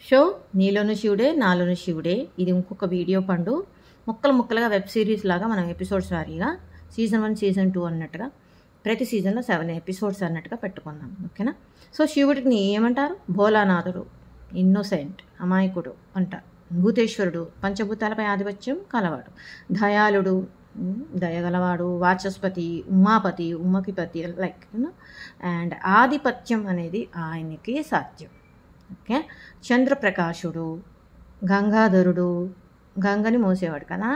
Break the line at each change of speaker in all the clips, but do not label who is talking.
Show నీలోను శివుడే నాలోను శివుడే. ఇది ఇంకొక వీడియో పండు ముక్కలు ముక్కలుగా వెబ్ సిరీస్ లాగా మనం ఎపిసోడ్స్ వారీగా సీజన్ 1 సీజన్ 2 అన్నట్టుగా ప్రతి సీజన్లో 7 ఎపిసోడ్స్ అన్నట్టుగా పెట్టుకుందాం. ఓకేనా? సో శివుడిని ఏమంటారు? భోలానాథుడు, ఇన్నోసెంట్, అమాయకుడు అంటారు. భూతేశ్వరుడు, పంచభూతాలపై ఆధిపత్యం కలవాడు. దయాళుడు, దయగలవాడు. వాచస్పతి, ఉమాపతి, ఉమ్మకిపతి, లైక్ అండ్ ఆధిపత్యం అనేది ఆయనకి సాధ్యం. ఓకే. చంద్రప్రకాశుడు, గంగాధరుడు, గంగని మోసేవాడు కదా.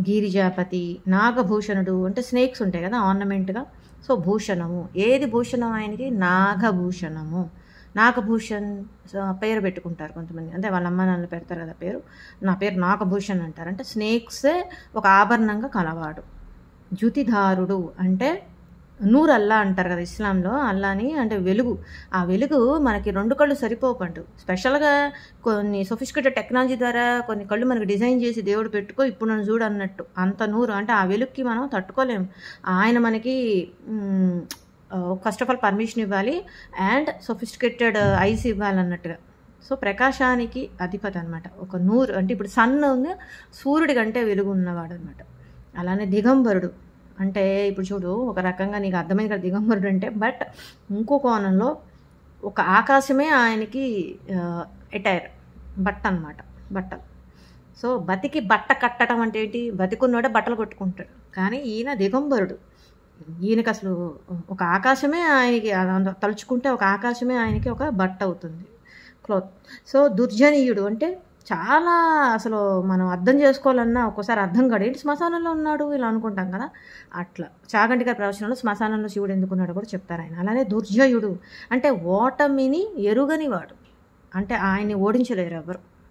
గిరిజాపతి, నాగభూషణుడు అంటే స్నేక్స్ ఉంటాయి కదా ఆర్నమెంట్గా. సో భూషణము, ఏది భూషణం ఆయనకి? నాగభూషణము. నాగభూషణ్ పేరు పెట్టుకుంటారు కొంతమంది, అంటే వాళ్ళ అమ్మ నాన్నలు పెడతారు కదా పేరు. నా పేరు నాగభూషణ్ అంటారు, అంటే స్నేక్సే ఒక ఆభరణంగా కలవాడు. జ్యుతిధారుడు అంటే నూర్ అల్లా అంటారు కదా ఇస్లాంలో. అల్లాని అంటే వెలుగు. ఆ వెలుగు మనకి 2 కళ్ళు సరిపోపండు. స్పెషల్గా కొన్ని సొఫిస్టికేటెడ్ టెక్నాలజీ ద్వారా కొన్ని కళ్ళు మనకి డిజైన్ చేసి దేవుడు పెట్టుకో ఇప్పుడు నన్ను చూడు అన్నట్టు. అంత నూరు అంటే ఆ వెలుగుకి మనం తట్టుకోలేము. ఆయన మనకి ఫస్ట్ ఆఫ్ ఆల్ పర్మిషన్ ఇవ్వాలి అండ్ సొఫిస్టికేటెడ్ ఐస్ ఇవ్వాలన్నట్టుగా. సో ప్రకాశానికి అధిపతి అనమాట. ఒక నూరు అంటే ఇప్పుడు సన్ ఉంది, సూర్యుడి కంటే వెలుగు ఉన్నవాడు అనమాట. అలానే దిగంబరుడు అంటే ఇప్పుడు చూడు ఒక రకంగా నీకు అర్థమైంది కదా దిగంబరుడు అంటే. బట్ ఇంకో కోణంలో ఒక ఆకాశమే ఆయనకి ఎటైర్, బట్ట అనమాట, బట్టలు. సో బతికి బట్ట కట్టడం అంటే ఏంటి? బతికున్నోడే బట్టలు కొట్టుకుంటాడు. కానీ ఈయన దిగంబరుడు. ఈయనకి అసలు ఒక ఆకాశమే ఆయనకి తలుచుకుంటే ఒక ఆకాశమే ఆయనకి ఒక బట్ట అవుతుంది, క్లోత్. సో దుర్జనీయుడు అంటే చాలా అసలు మనం అర్థం చేసుకోవాలన్నా ఒక్కోసారి అర్థం కాదు. ఏంటి శ్మశానంలో ఉన్నాడు ఇలా అనుకుంటాం కదా. అట్లా చాగంటి గారి ప్రవచనంలో శ్మశానంలో శివుడు ఎందుకున్నాడో కూడా చెప్తారు ఆయన. అలానే దుర్జయుడు అంటే ఓటమిని ఎరుగని వాడు, అంటే ఆయన్ని ఓడించలేరు ఎవరు.